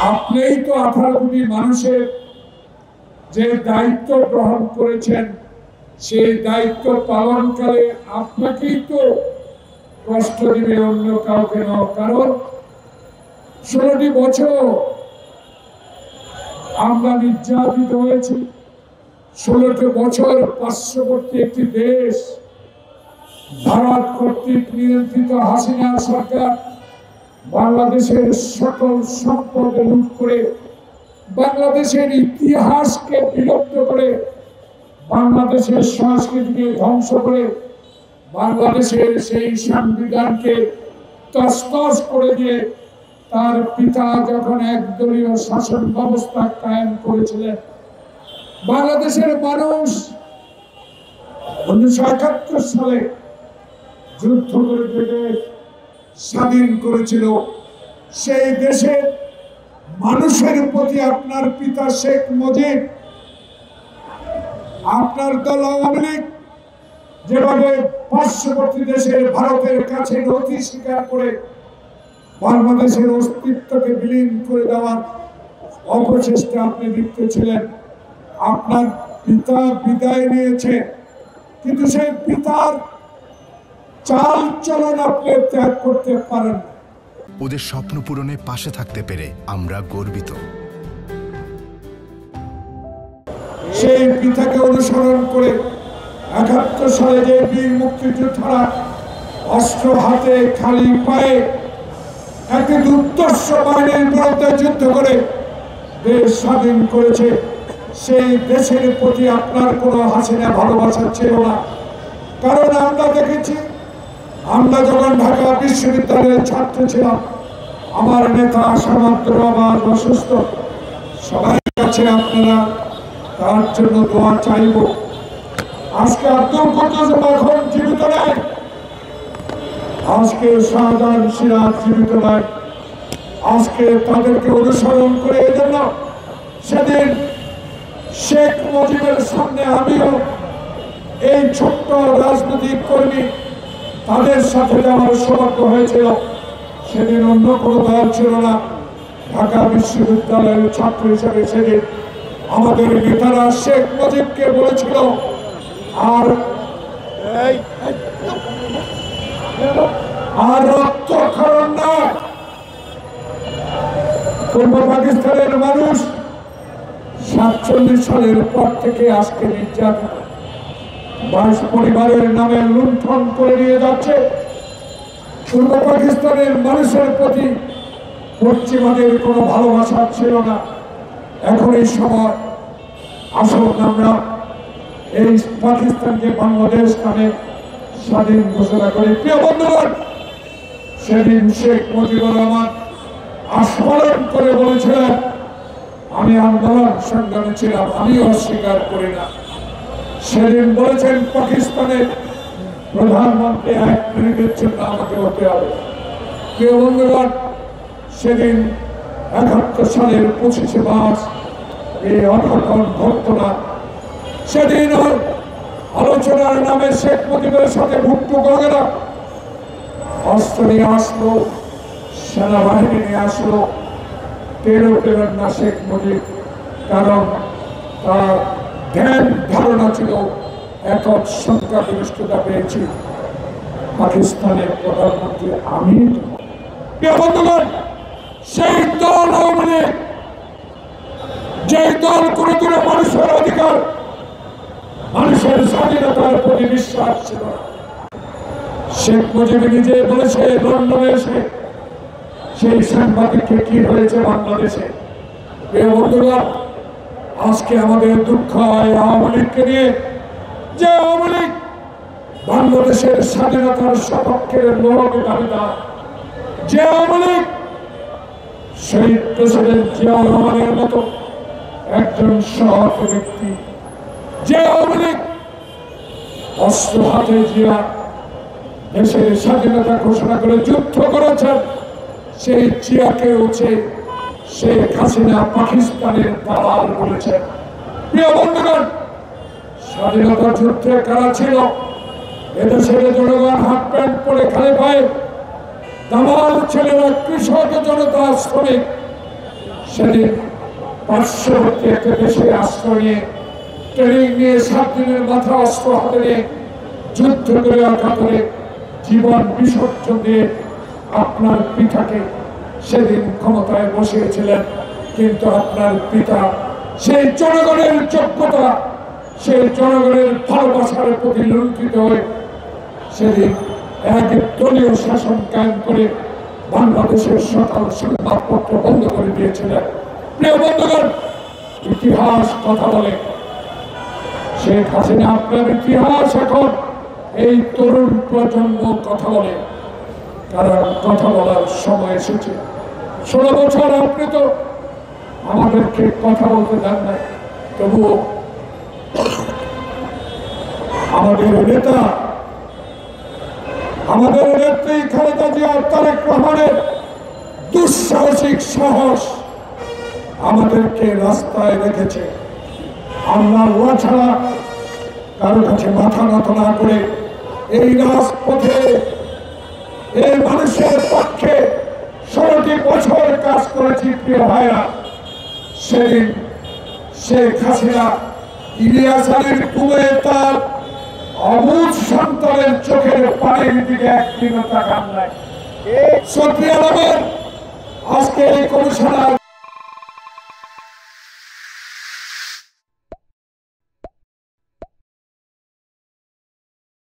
আপনিই তো 18 কোটি মানুষের যে দায়িত্ব গ্রহণ করেছেন, সেই দায়িত্ব পালনকালে আপনাকেই তো কষ্ট দিবে, অন্য কাউকে নয়। কারণ 16টি বছর আমরা নির্যাতিত হয়েছি। 16টি বছর পার্শ্ববর্তী একটি দেশ ভারত কর্তৃক নিয়ন্ত্রিত হাসিনা সরকার বাংলাদেশের সকল সম্পদ লুট করে, বাংলাদেশের ইতিহাসকে বিলুপ্ত করে, বাংলাদেশের সংস্কৃতিকে ধ্বংস করে, বাংলাদেশের সেই সংবিধানকে তছনছ করে দিয়ে তার পিতা যখন একদলীয় শাসন ব্যবস্থা কায়েম করেছিলেন, বাংলাদেশের মানুষ 1971 সালে যুদ্ধ করে দেশ স্বাধীন করেছিল। সেই দেশের মানুষের প্রতি আপনার পিতা শেখ মুজিব, আপনার দল আওয়ামী লীগ যেভাবে পার্শ্ববর্তী দেশের ভারতের কাছে নথি স্বীকার করে বাংলাদেশের অস্তিত্বকে বিলীন করে দেওয়ার অপচেষ্টা আপনি লিপ্ত ছিলেন। আপনার পিতা বিদায় নিয়েছে, কিন্তু সেই পিতার চাল চলন আপনি ত্যাগ করতে পারেন। ওদের স্বপ্ন পূরণে পাশে থাকতে পেরে আমরা গর্বিত। সেই পিতাকে অনুসরণ করে 71 সালে যে বীর মুক্তিযোদ্ধারা অস্ত্র হাতে খালি পায়ে একটি দুর্ধর্ষ বাহিনীর বিরুদ্ধে যুদ্ধ করে দেশ স্বাধীন করেছে, সেই দেশের প্রতি আপনার কোনো হাসিনা ভালোবাসা ছিল না। কারণ আমরা দেখেছি, আমরা যখন ঢাকা বিশ্ববিদ্যালয়ের ছাত্র ছিলাম, আমার নেতা সামাত্র আবার অসুস্থ, সবার কাছে আপনারা তার জন্য দোয়া চাইব। আজকে আব্দুল কুদ্দুস এখন জীবিত নাই, আজকে শাহজাহান সিরাজ জীবিত নাই, আজকে তাদেরকে অনুসরণ করে এজন্য সেদিন শেখ মুজিবের সামনে আমিও এই ছোট্ট রাজনৈতিক কর্মী তাদের সাথে যাওয়ার সৌভাগ্য হয়েছিল। সেদিন অন্য কোনো দল ছিল না, ঢাকা বিশ্ববিদ্যালয়ের ছাত্র হিসেবে সেদিন আমাদের নেতারা শেখ মুজিবকে বলেছিল, আর রক্তক্ষরণ না। পূর্ব পাকিস্তানের মানুষ 47 সালের পর থেকে আজকে নির্যাতিত, 22 পরিবারের নামে লুণ্ঠন করে নিয়ে যাচ্ছে। পূর্ব পাকিস্তানের মানুষের প্রতি পশ্চিমাদের কোনো ভালোবাসা ছিল না। এখন এই সময় আসুন আমরা এই পাকিস্তানকে বাংলাদেশ নামে স্বাধীন ঘোষণা করি। প্রিয় বন্ধুগণ, সেদিন শেখ মুজিবুর রহমান আস্মরণ করে বলেছিলেন, আমি আন্দোলন সংগ্রামে ছিলাম, আমি অস্বীকার করি না। সেদিন বলেছেন পাকিস্তানের প্রধানমন্ত্রী 1 মিনিটের জন্য আমাকে হতে হবে। প্রিয় বন্ধুগণ, সেদিন 71 সালের 25শে মার্চ এই অঘটন ঘটতো না। সেদিন আলোচনার নামে শেখ মুজিবের সাথে ভুট্টো গগেরা অস্ত্র নিয়ে আসলো, সেনাবাহিনী নিয়ে আসলো, টেরও পেলেন না শেখ মুজিব। কারণ তার ধ্যান ধারণা ছিল একক সংখ্যাগরিষ্ঠতা পেয়েছি, পাকিস্তানের প্রধানমন্ত্রী আমি। বন্ধুগণ, সেই দল আওয়ামী লীগ, যে দল কোনদিন মানুষের অধিকার, মানুষের স্বাধীনতার প্রতি বিশ্বাস ছিল না। শেখ মুজিব নিজে বলেছে লন্ডনে এসে সেই সাংবাদিককে কি হয়েছে বাংলাদেশে। বন্ধুরা, আজকে আমাদের দুঃখ হয় আওয়ামী লীগকে নিয়ে, যে আওয়ামী লীগ বাংলাদেশের স্বাধীনতার সপক্ষের লড়াই দাবিদার, যে আওয়ামী লীগ শহীদ প্রেসিডেন্ট জিয়াউর রহমানের মতো একজন সৎ ব্যক্তি, যে আওয়ামী লীগ অস্ত্র হাতে জিয়া দেশের স্বাধীনতা ঘোষণা করে যুদ্ধ করেছেন, সেই জিয়াকে উঠে শেখ হাসিনা পাকিস্তানের দালাল বলেছেন। প্রিয় বন্ধুগণ, স্বাধীনতা যুদ্ধে কারা ছিল? এদেশের জনগণ হাফ প্যান্ট পরে খালি পায়ে, দালাল ছেলেরা কৃষক, জনতা, শ্রমিক, সেদিন পার্শ্ববর্তী একটা দেশে আশ্রয় নিয়ে ট্রেনিং নিয়ে 7 দিনের মাথা অস্ত্র হাতে নিয়ে যুদ্ধ করে অকাতরে জীবন বিসর্জন দিয়ে আপনার পিতাকে সেদিন ক্ষমতায় বসিয়েছিলেন। কিন্তু আপনার পিতা সেই জনগণের যোগ্যতা, সেই জনগণের ভালোবাসার প্রতি লুণ্ঠিত হয়ে সেদিন এক দলীয় শাসন কায়েম করে বাংলাদেশের সকল সংবাদপত্র বন্ধ করে দিয়েছিলেন। প্রিয় বন্ধুগণ, ইতিহাস কথা বলে। শেখ হাসিনা আপনার ইতিহাস এখন এই তরুণ প্রজন্ম কথা বলে, কারণ কথা বলার সময় এসেছে। 16 বছর আপনি তো আমাদেরকে কথা বলতে দেন নাই, তবুও আমাদের নেতা, আমাদের নেত্রী খালেদা জিয়া, তারেক রহমানের দুঃসাহসিক সাহস আমাদেরকে রাস্তায় রেখেছে। আমরা আল্লাহ ছাড়া কারো কাছে মাথা নত না করে এই রাজপথে এই মানুষের পক্ষে 16টি বছর কাজ করেছি। প্রিয় ভাইরা, সেদিন শেখ হাসিনা ইলিয়াস আলীর কুয়ে তার অবুঝ সন্তানের চোখের পানির দিকে একদিনও তাকান নাই। সত্যি আলমের আজকে এই কমিশনার